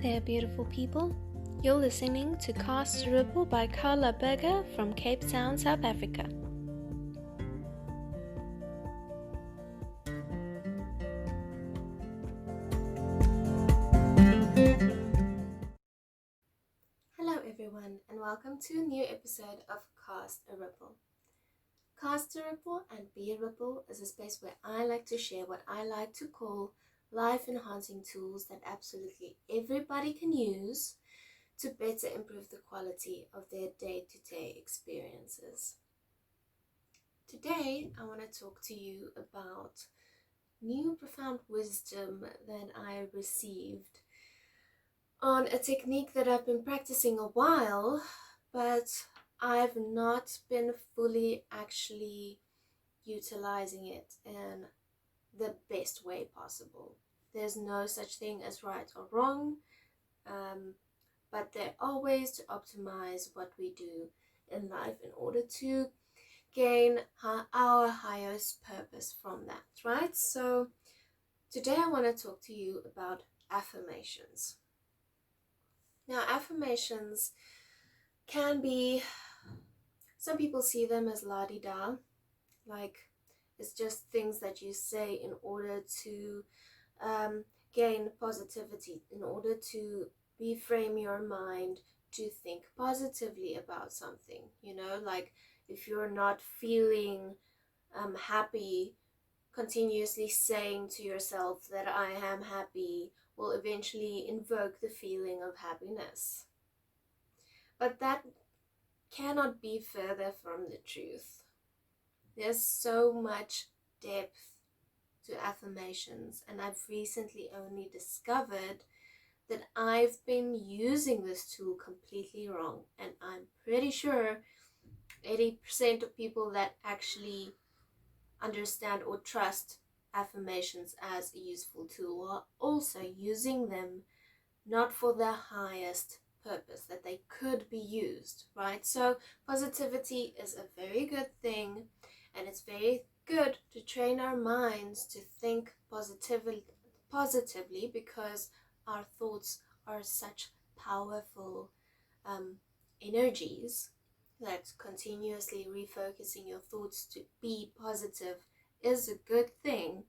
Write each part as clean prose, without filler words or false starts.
there, beautiful people. You're listening to Cast a Ripple by Carla Berger from Cape Town, South Africa. Hello everyone, and welcome to a new episode of Cast a Ripple. Cast a Ripple and Be a Ripple is a space where I like to share what I like to call life-enhancing tools that absolutely everybody can use to better improve the quality of their day-to-day experiences. Today, I want to talk to you about new profound wisdom that I received on a technique that I've been practicing a while, but I've not been fully actually utilizing it in the best way possible. There's no such thing as right or wrong, but there are ways to optimize what we do in life in order to gain our highest purpose from that, right? So today I want to talk to you about affirmations. Now, affirmations can be, some people see them as la-di-da, like it's just things that you say in order to gain positivity, in order to reframe your mind to think positively about something. You know, like if you're not feeling happy, continuously saying to yourself that I am happy will eventually invoke the feeling of happiness. But that cannot be further from the truth. There's so much depth to affirmations, and I've recently only discovered that I've been using this tool completely wrong, and I'm pretty sure 80% of people that actually understand or trust affirmations as a useful tool are also using them not for the highest purpose that they could be used, right? So positivity is a very good thing, and it's very good to train our minds to think positively because our thoughts are such powerful energies that continuously refocusing your thoughts to be positive is a good thing.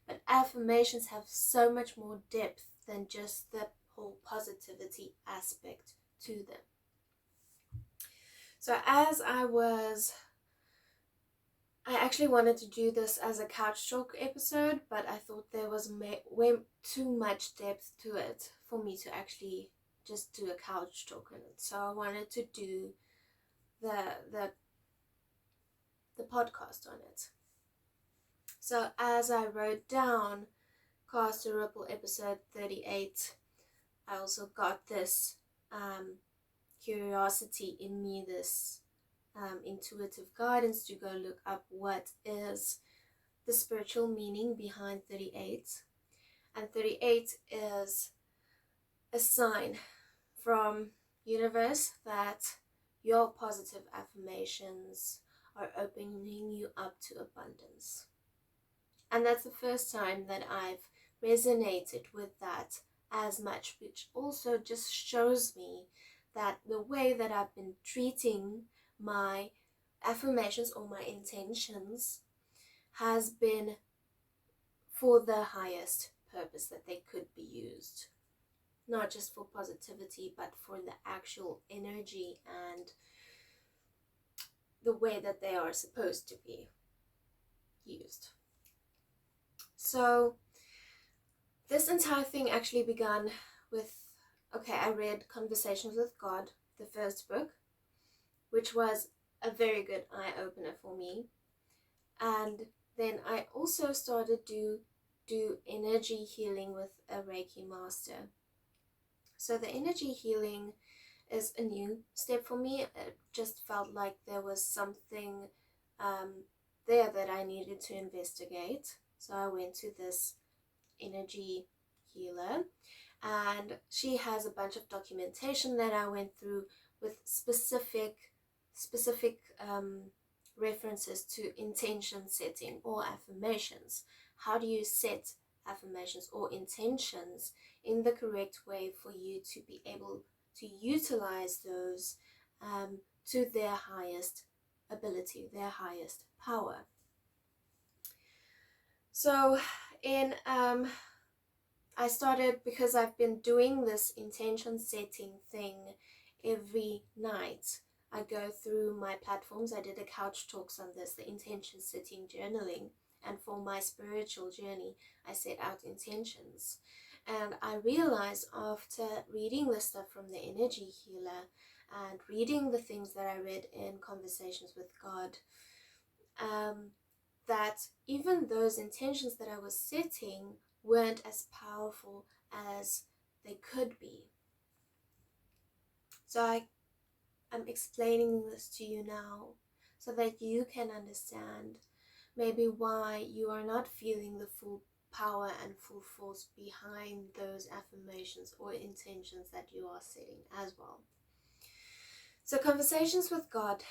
But affirmations have so much more depth than just the whole positivity aspect to them. So as I actually wanted to do this as a couch talk episode, but I thought there was way too much depth to it for me to actually just do a couch talk on it. So I wanted to do the podcast on it. So as I wrote down Cast a Ripple episode 38, I also got this curiosity in me, this intuitive guidance to go look up what is the spiritual meaning behind 38. And 38 is a sign from universe that your positive affirmations are opening you up to abundance. And that's the first time that I've resonated with that as much, which also just shows me that the way that I've been treating my affirmations or my intentions has been for the highest purpose that they could be used. Not just for positivity, but for the actual energy and the way that they are supposed to be used. So this entire thing actually began with, I read Conversations with God, the first book, which was a very good eye-opener for me. And then I also started to do energy healing with a Reiki master. So the energy healing is a new step for me. It just felt like there was something there that I needed to investigate. So I went to this energy healer, and she has a bunch of documentation that I went through with specific references to intention setting or affirmations. How do you set affirmations or intentions in the correct way for you to be able to utilize those to their highest ability, their highest power. So I started, because I've been doing this intention setting thing every night. I go through my platforms. I did a couch talks on this, the intention setting journaling. And for my spiritual journey, I set out intentions. And I realized after reading the stuff from the energy healer and reading the things that I read in Conversations with God, that even those intentions that I was setting weren't as powerful as they could be. So I'm explaining this to you now so that you can understand maybe why you are not feeling the full power and full force behind those affirmations or intentions that you are setting as well. So Conversations with God,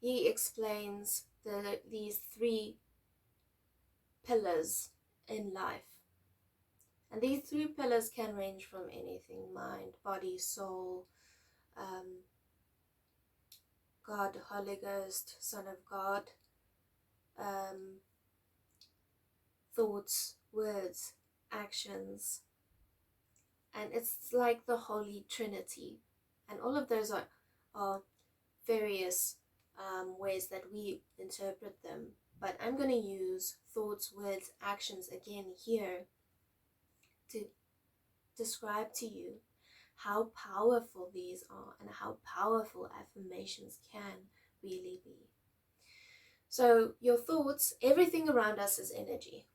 he explains these 3 pillars in life. And these 3 pillars can range from anything: mind, body, soul, God, Holy Ghost, Son of God, thoughts, words, actions. And it's like the Holy Trinity. And all of those are various ways that we interpret them. But I'm going to use thoughts, words, actions again here to describe to you how powerful these are and how powerful affirmations can really be. So your thoughts, everything around us is energy,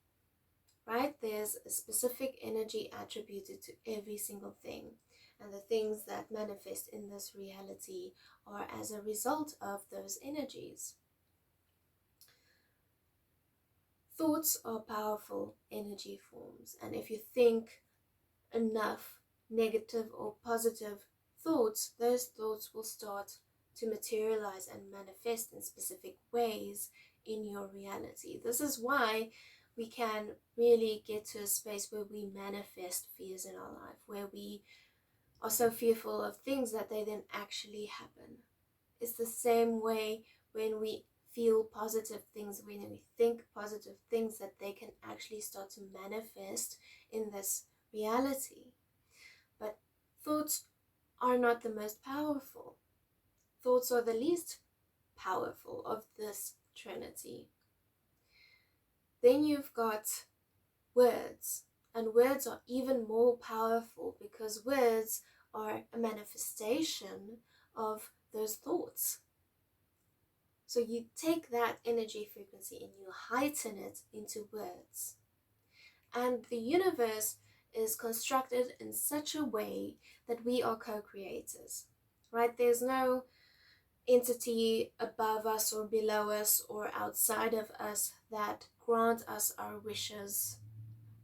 right? There's a specific energy attributed to every single thing. And the things that manifest in this reality are as a result of those energies. Thoughts are powerful energy forms. And if you think enough negative or positive thoughts, those thoughts will start to materialize and manifest in specific ways in your reality. This is why we can really get to a space where we manifest fears in our life, where we are so fearful of things that they then actually happen. It's the same way when we feel positive things, when we think positive things, that they can actually start to manifest in this reality. But thoughts are not the most powerful. Thoughts are the least powerful of this trinity. Then you've got words, and words are even more powerful because words are a manifestation of those thoughts. So you take that energy frequency and you heighten it into words. And the universe is constructed in such a way that we are co-creators, right? There's no entity above us or below us or outside of us that grant us our wishes.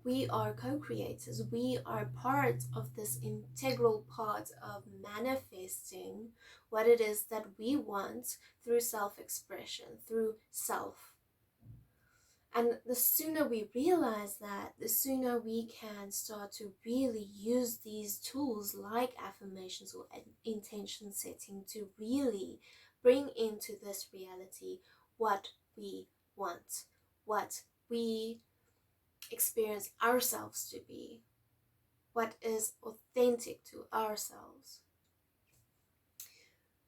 We are co-creators. We are part of this integral part of manifesting what it is that we want through self-expression, through self. And the sooner we realize that, the sooner we can start to really use these tools like affirmations or intention setting to really bring into this reality what we want, what we experience ourselves to be, what is authentic to ourselves.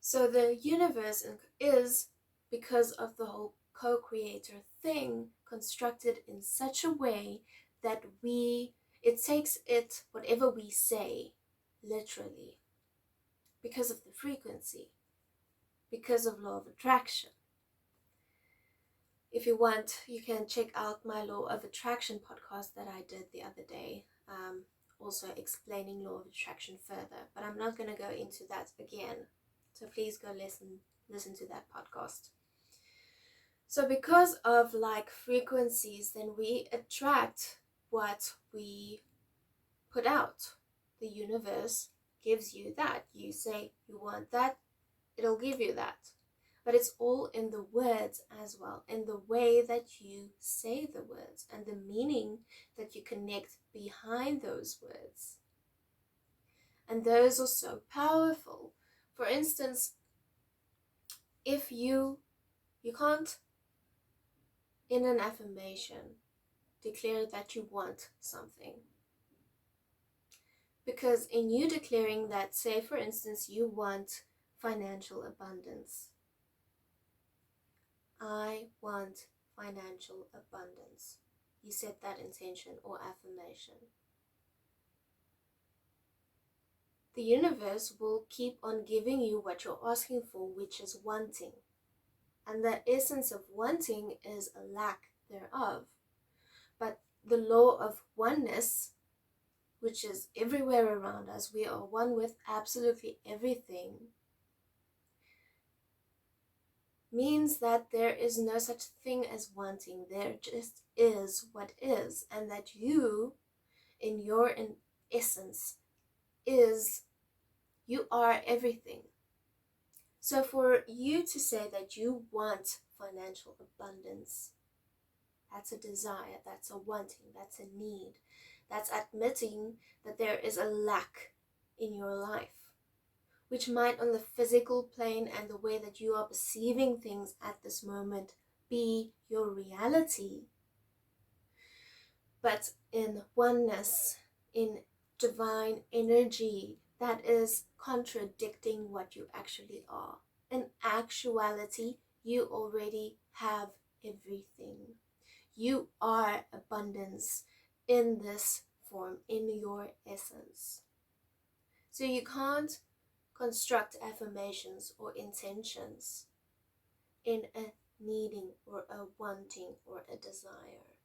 So the universe is, because of the whole co-creator thing, constructed in such a way that it takes it, whatever we say, literally, because of the frequency, because of law of attraction. If you want, you can check out my law of attraction podcast that I did the other day, also explaining law of attraction further, but I'm not going to go into that again, so please go listen to that podcast. So because of like frequencies, then we attract what we put out. The universe gives you that. You say you want that, it'll give you that. but it's all in the words as well, in the way that you say the words and the meaning that you connect behind those words. And those are so powerful. For instance, if you can't, in an affirmation, declare that you want something. Because in you declaring that, say for instance, you want financial abundance. I want financial abundance. You set that intention or affirmation. The universe will keep on giving you what you're asking for, which is wanting. And the essence of wanting is a lack thereof. But the law of oneness, which is everywhere around us, we are one with absolutely everything, means that there is no such thing as wanting. There just is what is, and that you, in your essence, you are everything. So for you to say that you want financial abundance, that's a desire, that's a wanting, that's a need. That's admitting that there is a lack in your life, which might on the physical plane and the way that you are perceiving things at this moment be your reality. But in oneness, in divine energy, that is contradicting what you actually are. In actuality, you already have everything. You are abundance in this form, in your essence. So you can't construct affirmations or intentions in a needing or a wanting or a desire.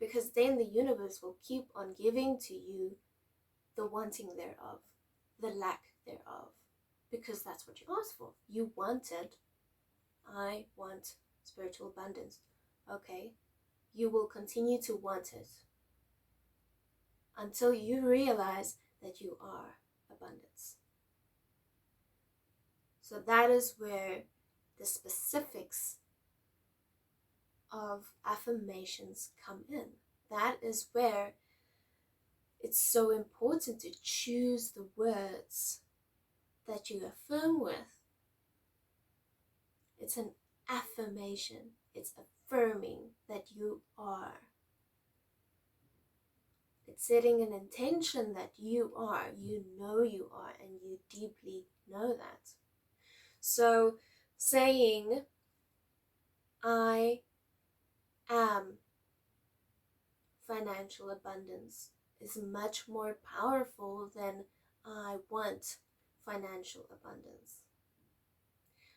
Because then the universe will keep on giving to you the wanting thereof, the lack thereof, because that's what you asked for. You wanted, I want spiritual abundance. Okay, you will continue to want it until you realize that you are abundance. So that is where the specifics of affirmations come in. That is where it's so important to choose the words that you affirm with. It's an affirmation. It's affirming that you are. It's setting an intention that you are, you know you are, and you deeply know that. So saying, I am financial abundance is much more powerful than I want financial abundance.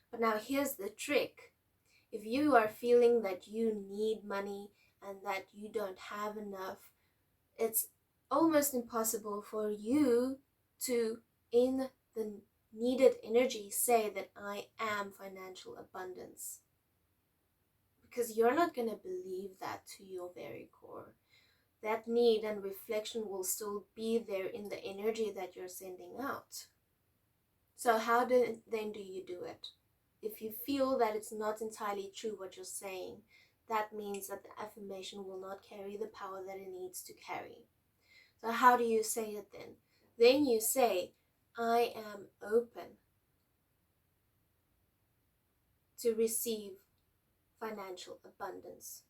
But now here's the trick. If you are feeling that you need money and that you don't have enough, it's almost impossible for you to, in the needed energy, say that I am financial abundance. Because you're not going to believe that to your very core. That need and reflection will still be there in the energy that you're sending out. So how then do you do it? If you feel that it's not entirely true what you're saying, that means that the affirmation will not carry the power that it needs to carry. So how do you say it then? Then you say, I am open to receive financial abundance.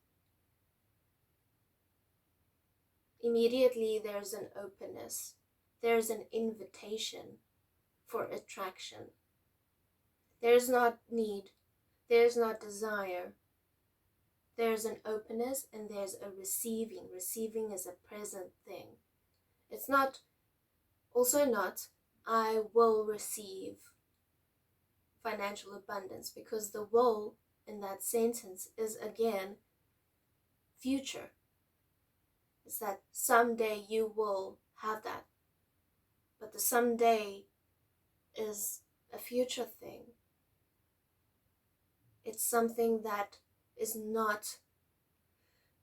Immediately there's an openness. There's an invitation for attraction. There's not need. There's not desire. There's an openness and there's a receiving. Receiving is a present thing. It's not, I will receive financial abundance, because the will in that sentence is again future. It's that someday you will have that. But the someday is a future thing. It's something that is not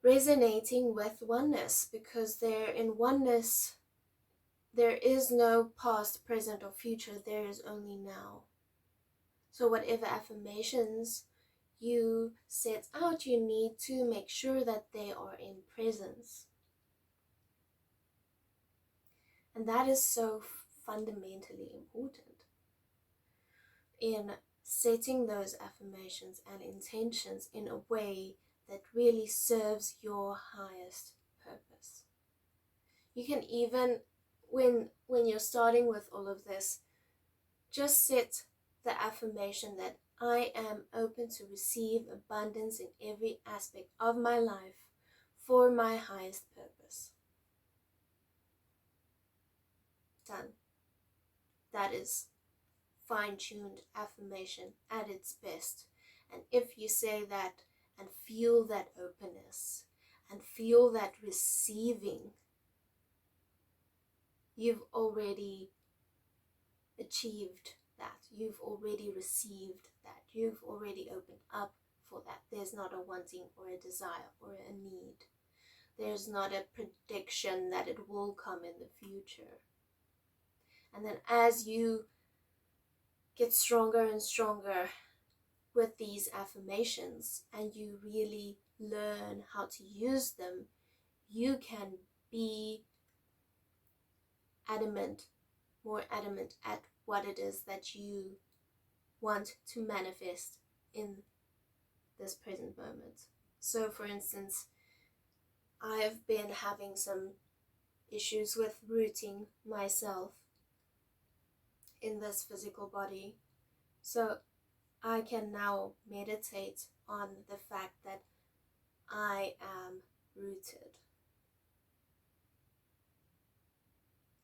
resonating with oneness, because there in oneness there is no past, present or future. There is only now. So whatever affirmations you set out, you need to make sure that they are in presence. And that is so fundamentally important in setting those affirmations and intentions in a way that really serves your highest purpose. You can even, when you're starting with all of this, just set the affirmation that I am open to receive abundance in every aspect of my life for my highest purpose. Done. That is fine-tuned affirmation at its best. And if you say that and feel that openness and feel that receiving, you've already achieved that. You've already received that. You've already opened up for that. There's not a wanting or a desire or a need. There's not a prediction that it will come in the future. And then as you get stronger and stronger with these affirmations and you really learn how to use them, you can be more adamant at what it is that you want to manifest in this present moment. So for instance, I've been having some issues with rooting myself in this physical body. So I can now meditate on the fact that I am rooted.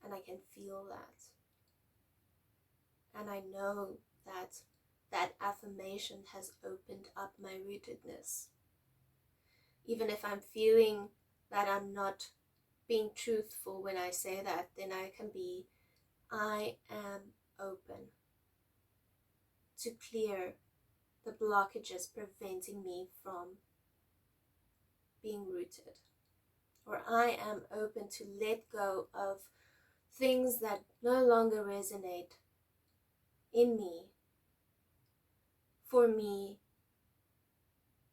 And I can feel that. And I know that that affirmation has opened up my rootedness. Even if I'm feeling that I'm not being truthful when I say that, then I can be, I am open to clear the blockages preventing me from being rooted. Or I am open to let go of things that no longer resonate in me for me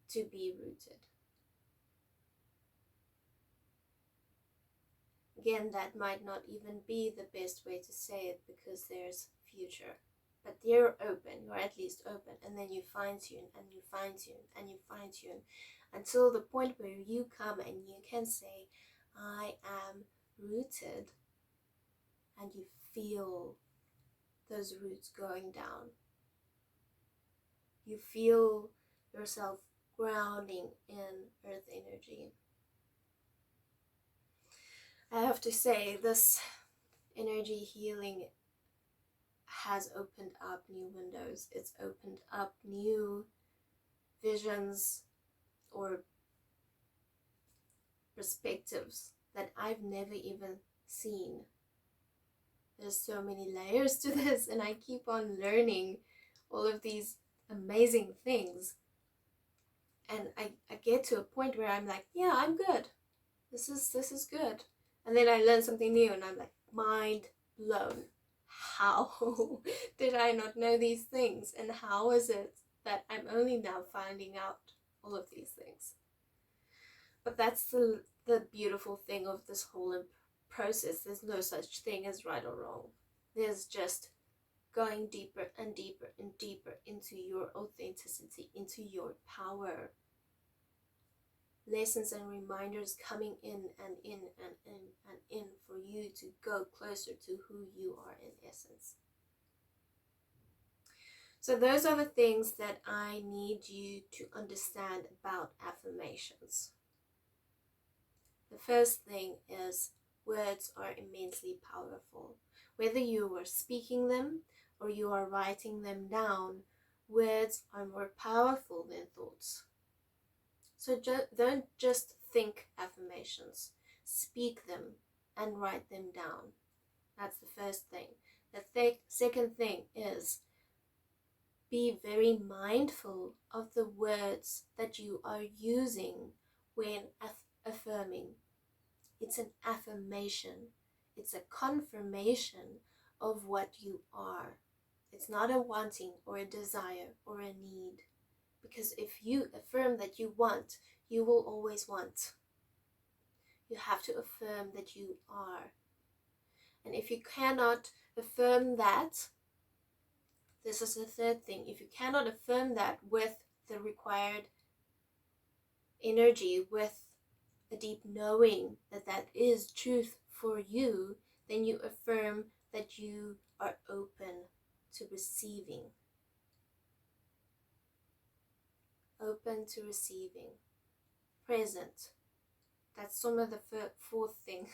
to be rooted. Again, that might not even be the best way to say it because there's future. But you're open, you're at least open, and then you fine-tune and you fine-tune and you fine-tune until the point where you come and you can say, I am rooted, and you feel those roots going down. You feel yourself grounding in earth energy. I have to say, this energy healing has opened up new windows. It's opened up new visions or perspectives that I've never even seen. There's so many layers to this, and I keep on learning all of these amazing things. And I get to a point where I'm like, yeah, I'm good. This is good. And then I learn something new and I'm like, mind blown. How did I not know these things? And how is it that I'm only now finding out all of these things? But that's the beautiful thing of this whole process. There's no such thing as right or wrong. There's just going deeper and deeper and deeper into your authenticity, into your power. Lessons and reminders coming in and in and in and in for you to go closer to who you are in essence. So those are the things that I need you to understand about affirmations. The first thing is words are immensely powerful. Whether you are speaking them or you are writing them down, words are more powerful than thoughts. So don't just think affirmations, speak them and write them down. That's the first thing. The second thing is be very mindful of the words that you are using when affirming. It's an affirmation. It's a confirmation of what you are. It's not a wanting or a desire or a need. Because if you affirm that you want, you will always want. You have to affirm that you are. And if you cannot affirm that, this is the third thing. If you cannot affirm that with the required energy, with a deep knowing that that is truth for you, then you affirm that you are open to receiving. Open to receiving. Present. That's some of the fourth thing.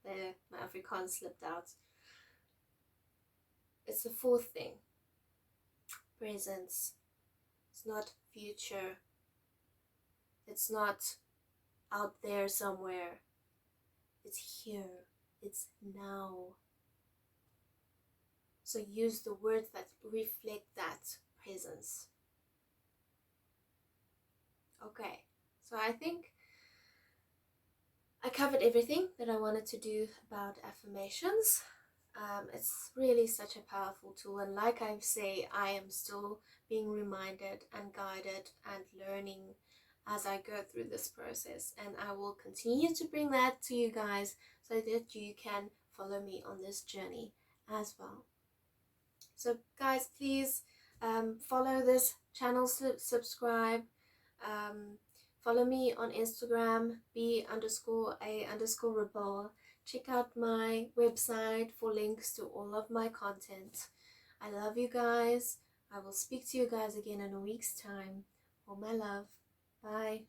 There, my Afrikaans slipped out. It's the fourth thing. Presence. It's not future. It's not out there somewhere. It's here. It's now. So use the words that reflect that presence. Okay, so I think I covered everything that I wanted to do about affirmations. It's really such a powerful tool, and like I say, I am still being reminded and guided and learning as I go through this process, and I will continue to bring that to you guys so that you can follow me on this journey as well. So guys, please follow this channel, subscribe, follow me on Instagram, b_a_rebel. Check out my website for links to all of my content. I love you guys. I will speak to you guys again in a week's time. All my love. Bye.